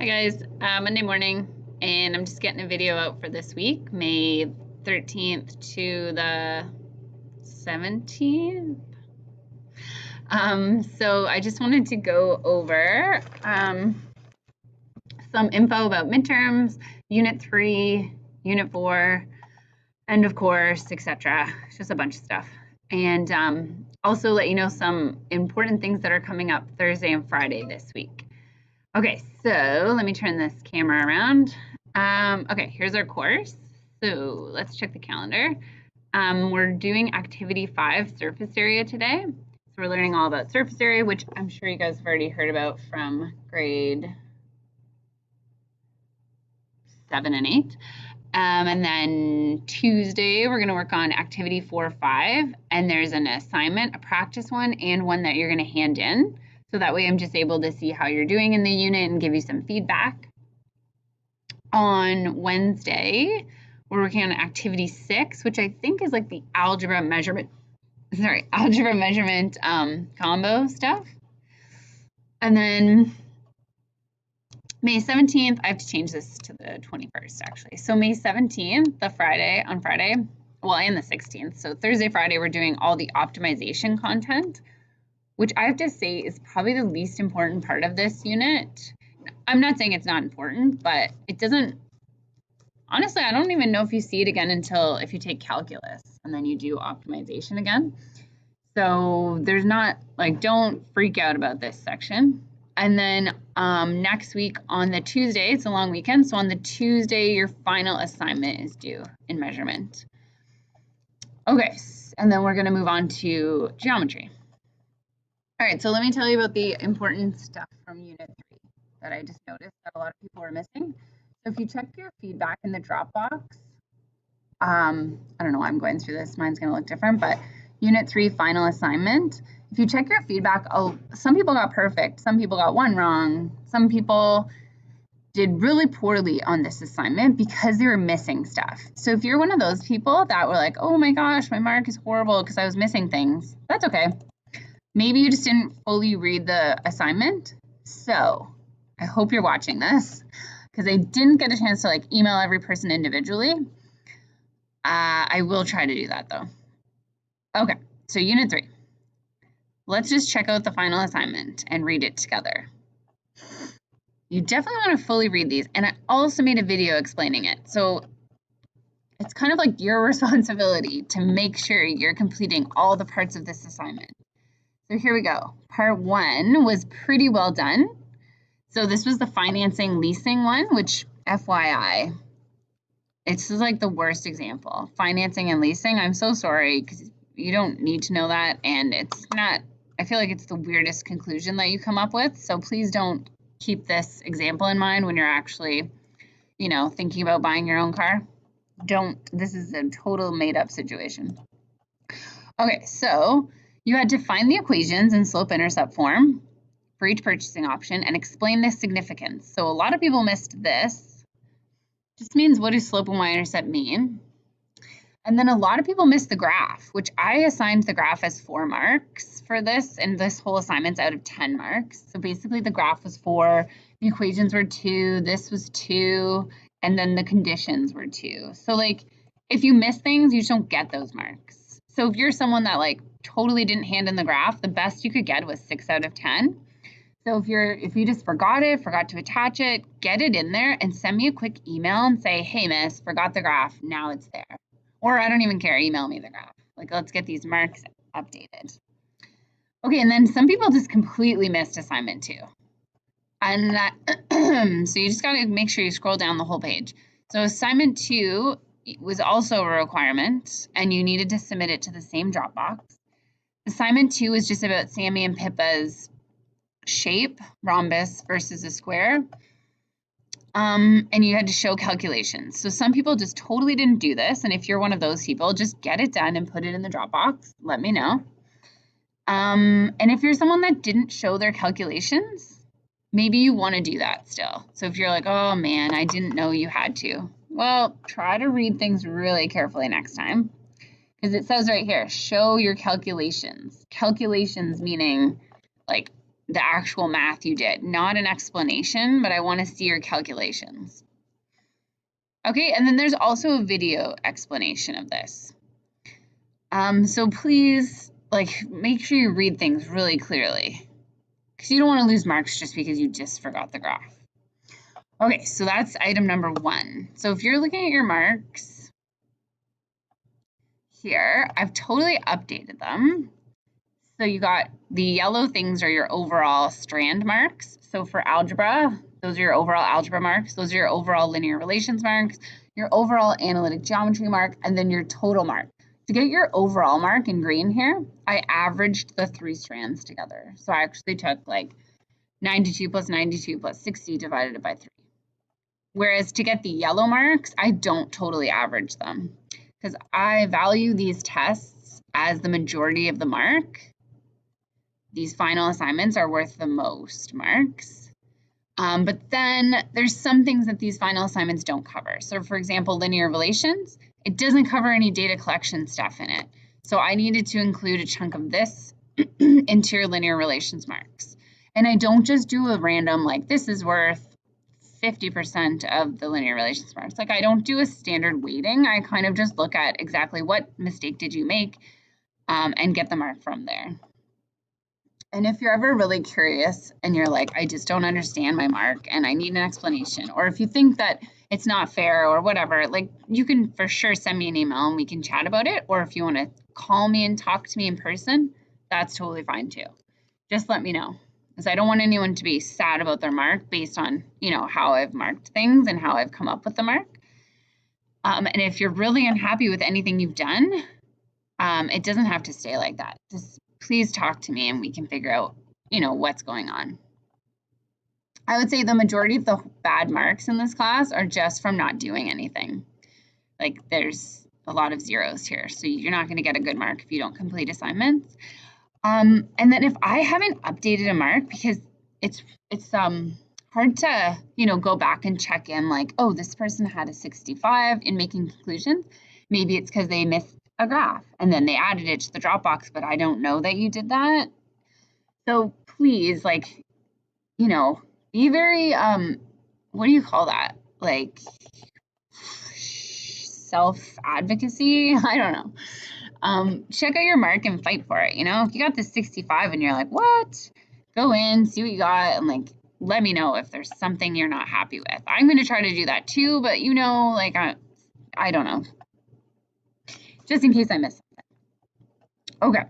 Hi guys, Monday morning, and I'm just getting a video out for this week, May 13th to the 17th. So I just wanted to go over some info about midterms, Unit 3, Unit 4, end of course, etc. Just a bunch of stuff. And also let you know some important things that are coming up Thursday and Friday this week. Okay, so let me turn this camera around. Okay, here's our course. So let's check the calendar. We're doing activity 5, surface area today. So we're learning all about surface area, which I'm sure you guys have already heard about from grade 7 and 8. And then Tuesday, we're gonna work on activity 4-5, and there's an assignment, a practice one, and one that you're gonna hand in. So that way I'm just able to see how you're doing in the unit and give you some feedback. On Wednesday, we're working on activity 6, which I think is like the algebra measurement combo stuff. And then May 17th, I have to change this to the 21st actually. So May 17th, on Friday, well, and the 16th. So Thursday, Friday, we're doing all the optimization content, which I have to say is probably the least important part of this unit. I'm not saying it's not important, but it doesn't, honestly, I don't even know if you see it again until if you take calculus and then you do optimization again. So there's not, like, don't freak out about this section. And then next week on the Tuesday, it's a long weekend, so on the Tuesday, your final assignment is due in measurement. Okay, and then we're gonna move on to geometry. All right, so let me tell you about the important stuff from Unit 3 that I just noticed that a lot of people are missing. So if you check your feedback in the Dropbox, I don't know why I'm going through this, mine's gonna look different, but Unit 3 final assignment, if you check your feedback, some people got perfect, some people got one wrong, some people did really poorly on this assignment because they were missing stuff. So if you're one of those people that were like, oh my gosh, my mark is horrible because I was missing things, that's okay. Maybe you just didn't fully read the assignment. So I hope you're watching this because I didn't get a chance to like email every person individually. I will try to do that though. Okay, so Unit 3. Let's just check out the final assignment and read it together. You definitely want to fully read these, and I also made a video explaining it. So it's kind of like your responsibility to make sure you're completing all the parts of this assignment. So here we go. Part 1 was pretty well done. So this was the financing leasing one, which FYI, it's like the worst example. Financing and leasing, I'm so sorry because you don't need to know that, and it's not, I feel like it's the weirdest conclusion that you come up with. So please don't keep this example in mind when you're actually, you know, thinking about buying your own car. This is a total made up situation. Okay, so you had to find the equations in slope-intercept form for each purchasing option and explain the significance. So a lot of people missed this. Just means, what does slope and y-intercept mean? And then a lot of people missed the graph, which I assigned the graph as 4 marks for this, and this whole assignment's out of 10 marks. So basically the graph was 4, the equations were 2, this was 2, and then the conditions were 2. So like, if you miss things, you just don't get those marks. So if you're someone that like totally didn't hand in the graph, the best you could get was 6 out of 10. So if you just forgot to attach it, get it in there and send me a quick email and say, hey miss, forgot the graph, now it's there. Or I don't even care, email me the graph. Like, let's get these marks updated. Okay, and then some people just completely missed assignment 2. And that, so you just gotta make sure you scroll down the whole page. So assignment 2 was also a requirement, and you needed to submit it to the same Dropbox. Assignment 2 was just about Sammy and Pippa's shape, rhombus versus a square. And you had to show calculations. So some people just totally didn't do this. And if you're one of those people, just get it done and put it in the Dropbox. Let me know. And if you're someone that didn't show their calculations, maybe you want to do that still. So if you're like, oh man, I didn't know you had to. Well, try to read things really carefully next time. Because it says right here, show your calculations. Calculations meaning like the actual math you did, not an explanation, but I want to see your calculations. Okay, and then there's also a video explanation of this. So please, like, make sure you read things really clearly, because you don't want to lose marks just because you just forgot the graph. Okay, so that's item number 1. So if you're looking at your marks here, I've totally updated them. So you got the yellow things are your overall strand marks. So for algebra, those are your overall algebra marks. Those are your overall linear relations marks, your overall analytic geometry mark, and then your total mark. To get your overall mark in green here, I averaged the 3 strands together. So I actually took like 92 plus 92 plus 60 divided it by 3. Whereas to get the yellow marks, I don't totally average them because I value these tests as the majority of the mark. These final assignments are worth the most marks. But then there's some things that these final assignments don't cover. So for example, linear relations, it doesn't cover any data collection stuff in it. So I needed to include a chunk of this into your linear relations marks. And I don't just do a random, like this is worth 50% of the linear relations marks. Like I don't do a standard weighting. I kind of just look at exactly what mistake did you make and get the mark from there. And if you're ever really curious and you're like, I just don't understand my mark and I need an explanation, or if you think that it's not fair or whatever, like you can for sure send me an email and we can chat about it. Or if you want to call me and talk to me in person, that's totally fine too. Just let me know, because I don't want anyone to be sad about their mark based on, you know, how I've marked things and how I've come up with the mark. And if you're really unhappy with anything you've done, it doesn't have to stay like that. Just please talk to me and we can figure out, you know, what's going on. I would say the majority of the bad marks in this class are just from not doing anything. Like there's a lot of zeros here, so you're not going to get a good mark if you don't complete assignments. And then if I haven't updated a mark, because it's hard to, you know, go back and check in like, oh, this person had a 65 in making conclusions. Maybe it's because they missed a graph and then they added it to the Dropbox, but I don't know that you did that. So please, like, you know, be very, what do you call that? Like self-advocacy? I don't know. Check out your mark and fight for it. You know, if you got this 65 and you're like, what? Go in, see what you got, and like, let me know if there's something you're not happy with. I'm going to try to do that too, but you know, like, I don't know. Just in case I miss something. Okay.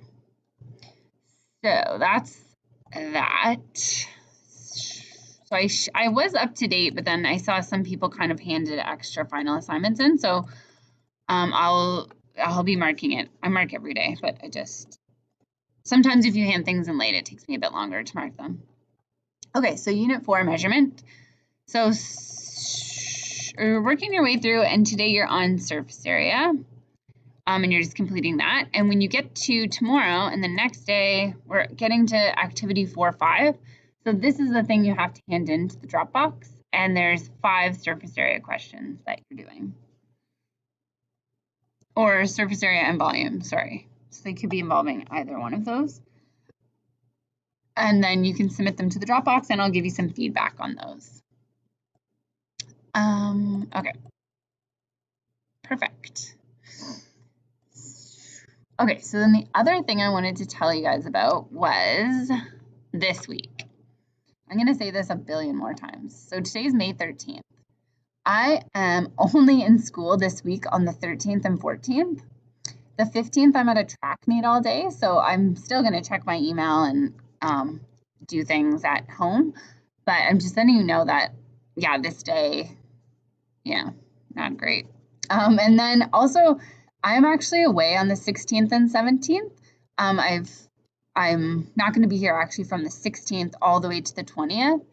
So that's that. So I was up to date, but then I saw some people kind of handed extra final assignments in. So I'll be marking it. I mark every day, but I just, sometimes if you hand things in late, it takes me a bit longer to mark them. Okay, so Unit 4, measurement. So you're working your way through, and today you're on surface area. And you're just completing that. And when you get to tomorrow and the next day, we're getting to activity 4-5. So this is the thing you have to hand into the Dropbox. And there's 5 surface area questions that you're doing. Or surface area and volume, sorry. So they could be involving either one of those. And then you can submit them to the Dropbox and I'll give you some feedback on those. Okay. Perfect. Okay, so then the other thing I wanted to tell you guys about was this week. I'm going to say this a billion more times. So today's May 13th. I am only in school this week on the 13th and 14th. The 15th, I'm at a track meet all day, so I'm still going to check my email and do things at home. But I'm just letting you know that, yeah, this day, yeah, not great. And then also, I'm actually away on the 16th and 17th. I'm not going to be here actually from the 16th all the way to the 20th.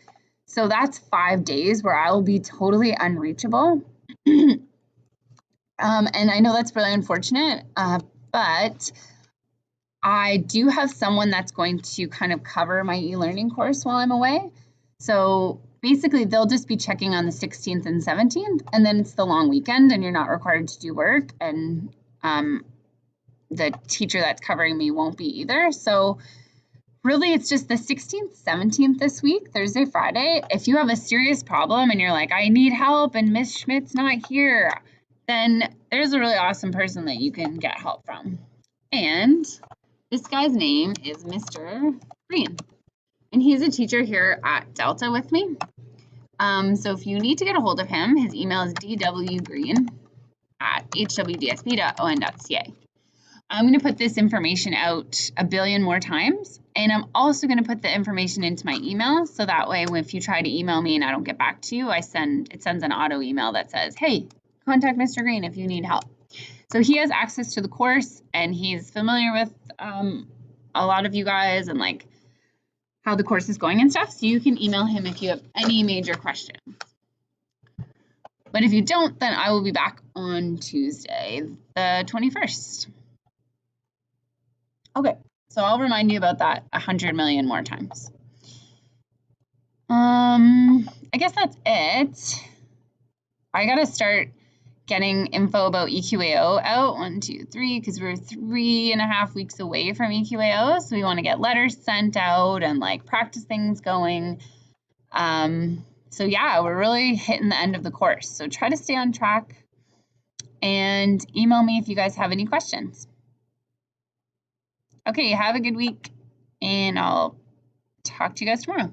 So that's 5 days where I will be totally unreachable. And I know that's really unfortunate, but I do have someone that's going to kind of cover my e-learning course while I'm away. So basically, they'll just be checking on the 16th and 17th, and then it's the long weekend and you're not required to do work, and the teacher that's covering me won't be either. So really, it's just the 16th, 17th this week, Thursday, Friday. If you have a serious problem and you're like, I need help and Miss Schmidt's not here, then there's a really awesome person that you can get help from. And this guy's name is Mr. Green, and he's a teacher here at Delta with me. So if you need to get a hold of him, his email is dwgreen@hwdsp.on.ca. I'm going to put this information out a billion more times, and I'm also going to put the information into my email, so that way if you try to email me and I don't get back to you, it sends an auto email that says, hey, contact Mr. Green if you need help. So he has access to the course, and he's familiar with a lot of you guys and like how the course is going and stuff, so you can email him if you have any major questions. But if you don't, then I will be back on Tuesday, the 21st. Okay, so I'll remind you about that 100 million more times. I guess that's it. I gotta start getting info about EQAO out, 1, 2, 3, because we're 3.5 weeks away from EQAO, so we want to get letters sent out and like practice things going. So yeah, we're really hitting the end of the course, so try to stay on track and email me if you guys have any questions. Okay, have a good week, and I'll talk to you guys tomorrow.